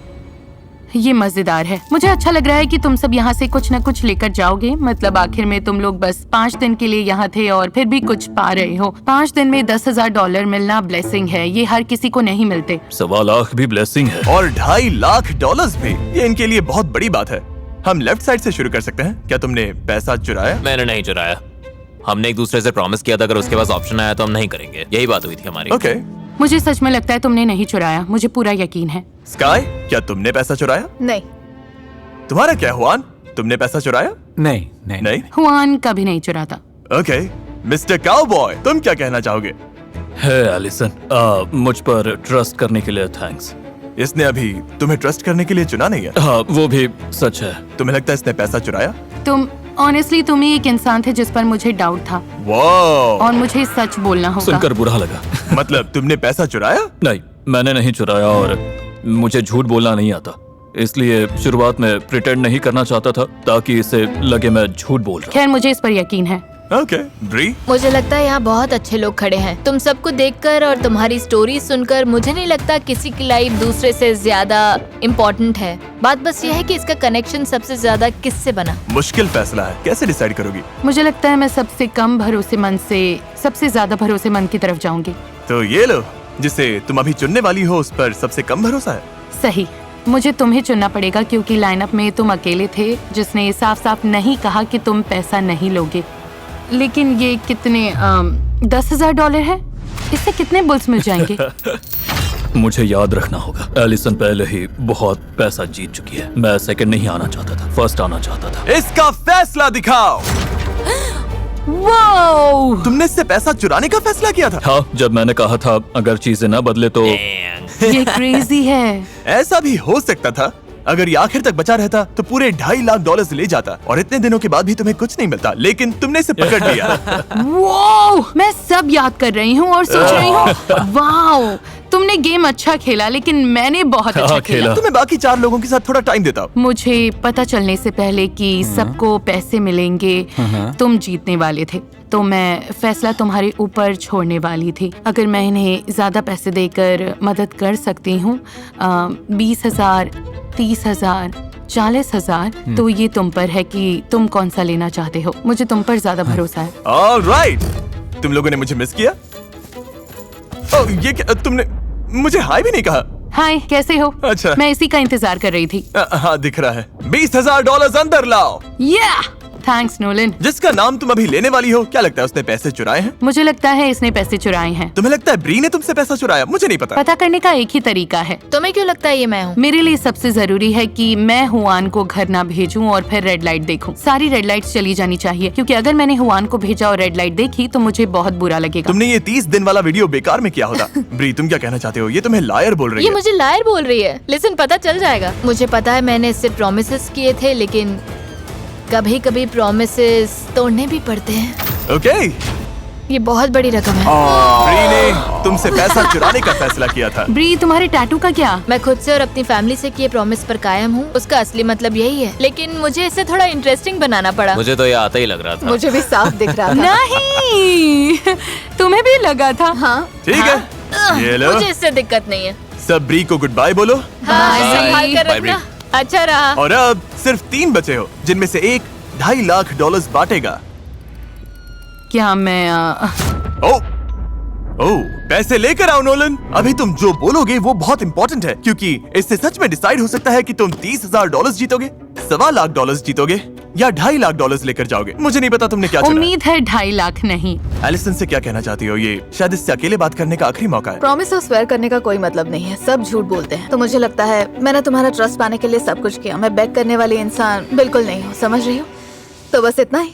ये मजेदार है। मुझे अच्छा लग रहा है कि तुम सब यहाँ से कुछ न कुछ लेकर जाओगे। मतलब आखिर में तुम लोग बस 5 दिन के लिए यहाँ थे और फिर भी कुछ पा रहे हो। 5 दिन में $10,000 मिलना ब्लेसिंग है। ये हर किसी को नहीं मिलते। 1.25 लाख भी ब्लेसिंग है। और $2.5 लाख भी, ये इनके लिए बहुत बड़ी बात है। हम लेफ्ट साइड से शुरू कर सकते हैं। क्या तुमने पैसा चुराया? मैंने नहीं चुराया। हमने एक दूसरे से प्रॉमिस किया था अगर उसके पास ऑप्शन आया तो हम नहीं करेंगे। यही बात हुई थी हमारी। ओके। मुझे सच में लगता है तुमने नहीं चुराया। मुझे पूरा यकीन है। स्काई, क्या तुमने पैसा चुराया? नहीं। तुम्हारा क्या हुआन, तुमने पैसा चुराया? नहीं। हुआन कभी नहीं चुराता। ओके। मिस्टर काउबॉय, तुम क्या कहना चाहोगे? है एलिसन, मुझ पर ट्रस्ट करने के लिए थैंक्स। इसने अभी तुम्हें ट्रस्ट करने के लिए चुना नहीं है। हाँ, वो भी सच है। तुम्हें लगता है इसने पैसा चुराया? ऑनेस्टली तुम ही एक इंसान थे जिस पर मुझे डाउट था। वाह। और मुझे सच बोलना होगा। सुनकर बुरा लगा। मतलब तुमने पैसा चुराया? नहीं, मैंने नहीं चुराया और मुझे झूठ बोलना नहीं आता। इसलिए शुरुआत में प्रिटेंड नहीं करना चाहता था ताकि इसे लगे मैं झूठ बोल रहा। खैर, मुझे इस पर यकीन है। ओके। ब्री? मुझे लगता है यहाँ बहुत अच्छे लोग खड़े हैं। तुम सबको देखकर और तुम्हारी स्टोरी सुनकर मुझे नहीं लगता किसी की लाइफ दूसरे से ज्यादा इम्पोर्टेंट है। बात बस ये है कि इसका कनेक्शन सबसे ज्यादा किससे बना। मुश्किल फैसला है, कैसे डिसाइड करोगी? मुझे लगता है मैं सबसे कम भरोसेमंद से सबसे ज्यादा भरोसेमंद की तरफ जाऊंगी। तो ये लो, जिसे तुम अभी चुनने वाली हो उस पर सबसे कम भरोसा है। सही। मुझे तुम्हें चुनना पड़ेगा क्योंकि लाइनअप में तुम अकेले थे जिसने साफ साफ नहीं कहा कि तुम पैसा नहीं लोगे। लेकिन ये कितने $10,000 है? इससे कितने बुल्स मिल जाएंगे? मुझे याद रखना होगा, एलिसन पहले ही बहुत पैसा जीत चुकी है। मैं सेकंड नहीं आना चाहता था, फर्स्ट आना चाहता था। इसका फैसला दिखाओ। वाओ! तुमने इससे पैसा चुराने का फैसला किया था? हाँ, जब मैंने कहा था अगर चीजें न बदले तो। ये क्रेजी है। ऐसा भी हो सकता था। अगर ये आखिर तक बचा रहता तो पूरे $2.5 लाख ले जाता और इतने दिनों के बाद भी तुम्हें कुछ नहीं मिलता, लेकिन तुमने इसे पकड़ लिया। वाओ! मैं सब याद कर रही हूँ और सोच रही हूँ वाओ, तुमने गेम अच्छा खेला लेकिन मैंने बहुत अच्छा खेला। तुम्हें बाकी 4 लोगों के साथ थोड़ा टाइम देता हूँ। मुझे पता चलने से पहले कि सबको पैसे मिलेंगे तुम जीतने वाले थे, तो मैं फैसला तुम्हारे ऊपर छोड़ने वाली थी। अगर मैं इन्हें ज्यादा पैसे देकर मदद कर सकती हूँ, 20,000, 30,000, 40,000, तो ये तुम पर है कि तुम कौन सा लेना चाहते हो। मुझे तुम पर ज्यादा भरोसा है। ऑलराइट, तुम लोगों ने मुझे मिस किया। ओह, ये क्या, तुमने मुझे हाय भी नहीं कहा। हाय, कैसे हो? अच्छा। मैं इसी का इंतजार कर रही थी। हाँ, दिख रहा है। $20,000 अंदर लाओ। Thanks Nolan. जिसका नाम तुम अभी लेने वाली हो, क्या लगता है उसने पैसे चुराए हैं? मुझे लगता है इसने पैसे चुराए हैं। तुम्हें लगता है ब्री ने तुमसे पैसा चुराया? मुझे नहीं पता करने का एक ही तरीका है। तुम्हें क्यों लगता है ये मैं हूँ? मेरे लिए सबसे जरूरी है कि मैं हुआन को घर ना भेजूं और फिर रेड लाइट देखूं। सारी रेड लाइट्स चली जानी चाहिए, क्योंकि अगर मैंने हुआन को भेजा और रेड लाइट देखी तो मुझे बहुत बुरा लगेगा। तुमने ये 30 दिन वाला वीडियो बेकार में किया होता। ब्री, तुम क्या कहना चाहते हो? ये तुम्हें लायर बोल रही है। ये मुझे लायर बोल रही है। लिसन, पता चल जाएगा। मुझे पता है मैंने इससे प्रॉमिसेस किए थे, लेकिन कभी कभी प्रॉमिसेस तोड़ने भी पड़ते हैं। ओके। ये बहुत बड़ी रकम है। ब्री ने तुमसे पैसा चुराने का फैसला किया था। ब्री, तुम्हारे टैटू का क्या? मैं खुद से और अपनी फैमिली से किए प्रॉमिस पर कायम हूँ। उसका असली मतलब यही है, लेकिन मुझे इसे थोड़ा इंटरेस्टिंग बनाना पड़ा। मुझे तो ये आता ही लग रहा था। मुझे भी साफ दिख रहा था। नहीं, तुम्हें भी लगा था? हाँ। ठीक है, ये लो। मुझे इससे दिक्कत नहीं है। सब ब्री को गुड बाय बोलो। हाँ, संभाल कर रखना। अच्छा रहा। और अब सिर्फ 3 बचे हो, जिनमें से एक $2.5 लाख बांटेगा। क्या मैं ओह, पैसे लेकर आओ नोलन। अभी तुम जो बोलोगे वो बहुत इंपॉर्टेंट है, क्योंकि इससे सच में डिसाइड हो सकता है कि तुम $30,000 जीतोगे, $1.25 लाख जीतोगे या $2.5 लाख लेकर जाओगे। मुझे नहीं पता तुमने क्या चुना। उम्मीद है 2.5 लाख नहीं। एलिसन से क्या कहना चाहती हो? ये शायद इससे अकेले बात करने का आखिरी मौका है। प्रॉमिस और स्वेयर करने का कोई मतलब नहीं है, सब झूठ बोलते हैं। तो मुझे लगता है मैंने तुम्हारा ट्रस्ट पाने के लिए सब कुछ किया। मैं बेग करने वाली इंसान बिल्कुल नहीं हूँ, समझ रही हो? तो बस इतना ही,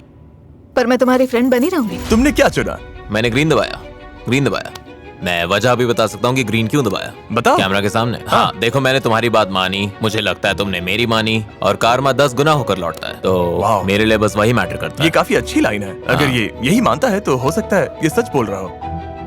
पर मैं तुम्हारी फ्रेंड बनी रहूंगी। तुमने क्या चुना? मैंने ग्रीन दबाया। मैं वजह भी बता सकता हूँ कि ग्रीन क्यों दबाया। बताओ। कैमरा के सामने। हाँ, देखो, मैंने तुम्हारी बात मानी, मुझे लगता है तुमने मेरी मानी, और कारमा 10 गुना होकर लौटता है, तो मेरे लिए बस वही मैटर करता है। ये काफी अच्छी लाइन है। अगर ये यही मानता है तो हो सकता है ये सच बोल रहा हो।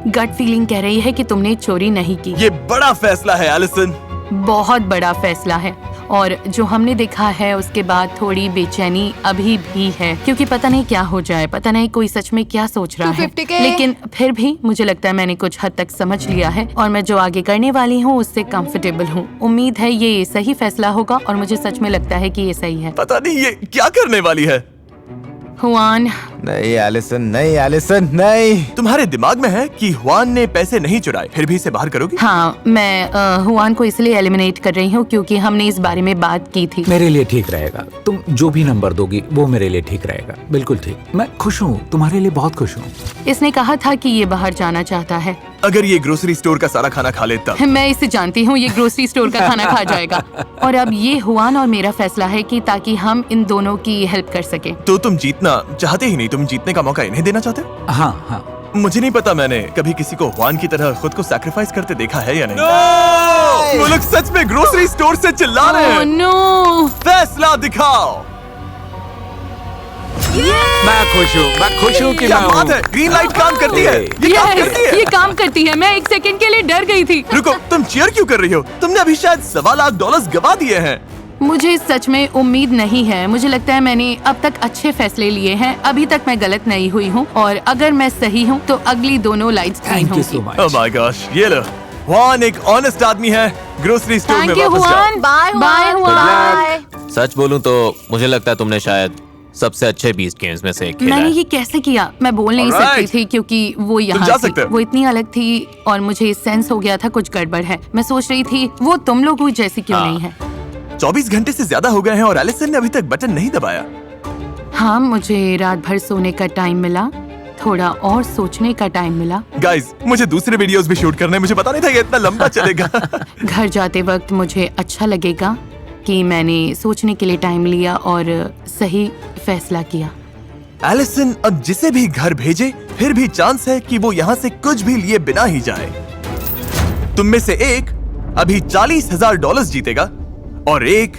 गट फीलिंग कह रही है कि तुमने चोरी नहीं की। ये बड़ा फैसला है एलिसन। बहुत बड़ा फैसला है और जो हमने देखा है उसके बाद थोड़ी बेचैनी अभी भी है, क्योंकि पता नहीं क्या हो जाए, पता नहीं कोई सच में क्या सोच रहा है। 250K। लेकिन फिर भी मुझे लगता है मैंने कुछ हद तक समझ लिया है और मैं जो आगे करने वाली हूँ उससे कंफर्टेबल हूँ। उम्मीद है ये सही फैसला होगा और मुझे सच में लगता है कि ये सही है। पता नहीं ये क्या करने वाली है। हुआन, नहीं एलिसन, नहीं एलिसन, नहीं। तुम्हारे दिमाग में है कि हुआन ने पैसे नहीं चुराए, फिर भी इसे बाहर करोगी? हाँ, मैं हुआन को इसलिए एलिमिनेट कर रही हूँ क्योंकि हमने इस बारे में बात की थी। मेरे लिए ठीक रहेगा, तुम जो भी नंबर दोगी वो मेरे लिए ठीक रहेगा, बिल्कुल ठीक। मैं खुश हूँ, तुम्हारे लिए बहुत खुश हूँ। इसने कहा था कि ये बाहर जाना चाहता है। अगर ये ग्रोसरी स्टोर का सारा खाना खा ले तब। मैं इसे जानती हूँ, ये ग्रोसरी स्टोर का खाना खा जाएगा। और अब ये हुआन और मेरा फैसला है कि ताकि हम इन दोनों की हेल्प कर सके। तो तुम जीतना चाहते ही नहीं, तुम जीतने का मौका इन्हें देना चाहते हो? हाँ हाँ। मुझे नहीं पता मैंने कभी किसी को हुआन की तरह खुद को सैक्रिफाइस करते देखा है या नहीं। वो लोग सच में ग्रोसरी स्टोर से चिल्ला रहे हैं। नो, फैसला दिखाओ। मैं खुश हूँ कि क्या मैं बात है, ग्रीन लाइट काम करती है। ये काम करती है। ये काम करती है। मैं एक सेकंड के लिए डर गई थी। रुको, तुम चीयर क्यों कर रही हो? तुमने अभी शायद $1.25 लाख गवा दिए हैं। मुझे सच में उम्मीद नहीं है। मुझे लगता है मैंने अब तक अच्छे फैसले लिए हैं। अभी तक मैं गलत नहीं हुई हूँ और अगर मैं सही हूँ तो अगली दोनों lights green thank you so होंगी। मच। ओह माय गॉश, ये लो। हुआन एक ऑनेस्ट आदमी है। ग्रोसरी स्टोर में थैंक यू वापस जाओ। हुआन। Bye bye Juan. सच बोलूं तो मुझे लगता है तुमने शायद सबसे अच्छे 20 गेम्स में से एक खेला मैंने है। ये कैसे किया? मैं बोल नहीं Alright. सकती थी क्योंकि वो यहाँ जा थी। सकते हो। वो इतनी अलग थी और मुझे सेंस हो गया था कुछ गड़बड़ है। मैं सोच रही थी वो तुम लोगों जैसी क्यों हाँ। नहीं है। 24 घंटे से ज्यादा हो गए हैं और एलिसन ने अभी तक बटन नहीं दबाया। हाँ, मुझे रात भर सोने का टाइम मिला, थोड़ा और सोचने का टाइम मिला। गाइस, मुझे दूसरे वीडियोस भी शूट करने हैं। मुझे पता नहीं था ये इतना लंबा चलेगा। घर जाते वक्त मुझे अच्छा लगेगा कि मैंने सोचने के लिए टाइम लिया और सही फैसला किया। एलिसन अब जिसे भी घर भेजे फिर भी चांस है कि वो यहाँ से कुछ भी लिए बिना ही जाए। तुम में से एक अभी $40,000 जीतेगा और एक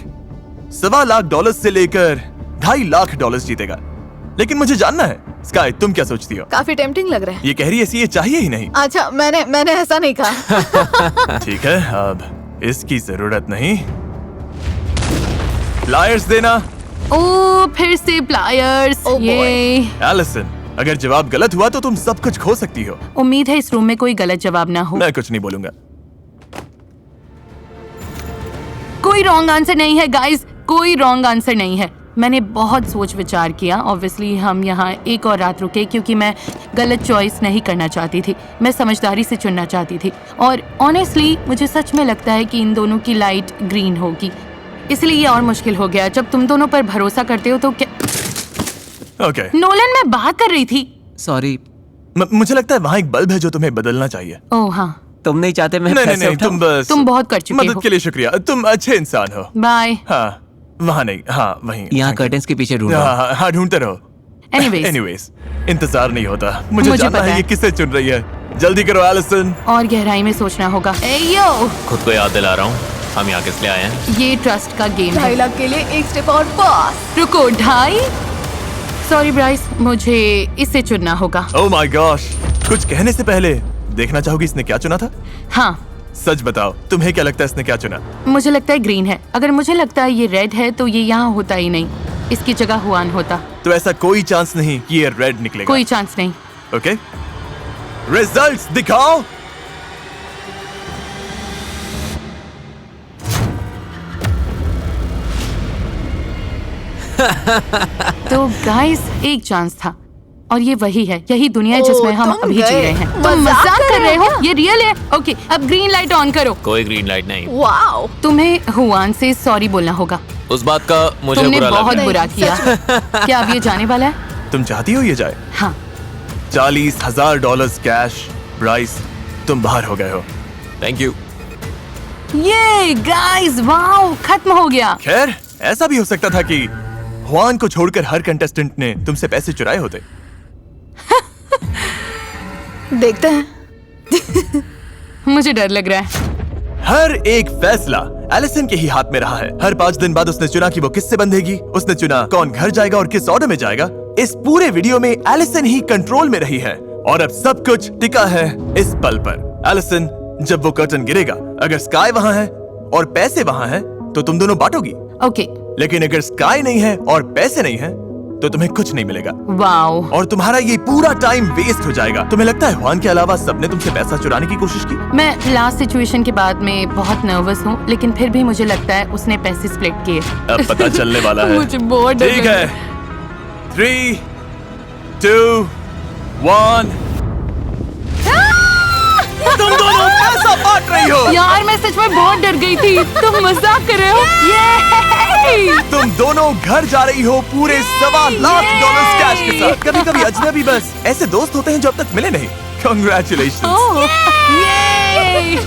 $1.25 लाख से लेकर $2.5 लाख जीतेगा। लेकिन मुझे जानना है, स्काई तुम क्या सोचती हो? काफी टेम्पटिंग लग रहा है। ये कह रही है ये चाहिए ही नहीं। अच्छा, मैंने ऐसा नहीं कहा। ठीक है, अब इसकी जरूरत नहीं। प्लायर्स देना। ओ, फिर से प्लायर्स। Oh boy. ये एलिसन, अगर जवाब गलत हुआ तो तुम सब कुछ खो सकती हो। उम्मीद है इस रूम में कोई गलत जवाब ना हो। मैं कुछ नहीं बोलूंगा। कोई रॉन्ग आंसर नहीं है गाइस, कोई रॉन्ग आंसर नहीं है। मैंने बहुत सोच विचार किया। ऑब्वियसली हम यहाँ एक और रात रुके क्योंकि मैं गलत चॉइस नहीं करना चाहती थी। मैं समझदारी से चुनना चाहती थी और ऑनेस्टली मुझे सच में लगता है कि इन दोनों की लाइट ग्रीन होगी, इसलिए ये और मुश्किल हो गया। जब तुम दोनों पर भरोसा करते हो तो क्या। ओके। नोलन, मैं बात कर रही थी। सॉरी, मुझे लगता है वहाँ एक बल्ब है जो तुम्हें बदलना चाहिए। ओह हाँ, तुम नहीं चाहते मैं नहीं पैसे नहीं, उठाऊं? तुम बस तुम बहुत कर चुके हो। मदद के लिए शुक्रिया। तुम अच्छे इंसान हो। बाय। हाँ, वहाँ नहीं, हाँ वहीं। यहाँ कर्टेन्स के पीछे ढूंढो। हाँ हाँ, ढूंढते रहो। Anyways. एनीवेज, इंतजार नहीं होता। मुझे मुझे जानना पता है है। ये किसे चुन रही है। जल्दी करो एलिसन। और गहराई में सोचना होगा। ए यो, खुद को याद दिला रहा हूँ हम यहाँ किस लिए आए हैं। ये ट्रस्ट का गेम है। 2.5 लाख के लिए एक स्टेप और बॉस। रुको, 2.5? सॉरी ब्राइस, मुझे इसे चुनना होगा। ओह माय गॉश, कुछ कहने से पहले देखना चाहोगी इसने क्या चुना था? हाँ, सच बताओ, तुम्हें क्या लगता है इसने क्या चुना? मुझे लगता है ग्रीन है। अगर मुझे लगता है ये रेड है तो ये यहाँ होता ही नहीं, इसकी जगह हुआन होता। तो ऐसा कोई चांस नहीं कि ये रेड निकलेगा। कोई चांस नहीं। ओके, रिजल्ट्स दिखाओ। तो गाइस, एक चांस था और ये वही है। यही दुनिया है जिसमें हम तुम अभी जी गए। रहे हैं। तुम मजाक कर रहे हो? ये रियल है। ओके, अब ग्रीन लाइट ऑन करो। कोई ग्रीन लाइट नहीं। वाओ, तुम्हें हुआन से सॉरी बोलना होगा। उस बात का मुझे तुमने बुरा लग बहुत रहा है। बुरा किया। क्या अब ये जाने वाला है? तुम चाहती हो ये जाए? हाँ। $40,000 कैश। ब्राइस, तुम बाहर हो गए हो। Thank you. ये गाइस, वाओ, खत्म हो गया। खैर, ऐसा भी हो सकता था कि हुआन को छोड़कर हर कंटेस्टेंट ने तुमसे पैसे चुराए होते। देखते हैं। मुझे डर लग रहा है। हर एक फैसला एलिसन के ही हाथ में रहा है। हर 5 दिन बाद उसने चुना कि वो किससे बंधेगी। उसने चुना कौन घर जाएगा और किस ऑर्डर में जाएगा। इस पूरे वीडियो में एलिसन ही कंट्रोल में रही है और अब सब कुछ टिका है इस पल पर। एलिसन, जब वो कर्टन गिरेगा, अगर स्काई वहाँ है और पैसे वहाँ हैं, तो तुम दोनों बांटोगी। ओके। लेकिन अगर स्काई नहीं है और पैसे नहीं है तो तुम्हें कुछ नहीं मिलेगा। वाओ। और तुम्हारा ये पूरा टाइम वेस्ट हो जाएगा। तुम्हें लगता है हुआन के अलावा सबने तुमसे पैसा चुराने की कोशिश की? मैं लास्ट सिचुएशन के बाद में बहुत नर्वस हूँ, लेकिन फिर भी मुझे लगता है उसने पैसे स्प्लिट किए। अब पता चलने वाला है। मुझे बहुत डर ठीक लग है, 3, 2, 1। तुम दोनों पैसा बांट रही हो। यार मैं सच में बहुत डर गई थी। तुम मजाक कर रहे हो? ये तुम दोनों घर जा रही हो पूरे $1.25 कैश के साथ। कभी कभी अजनबी बस ऐसे दोस्त होते हैं जो अब तक मिले नहीं। Congratulations. ओह, ये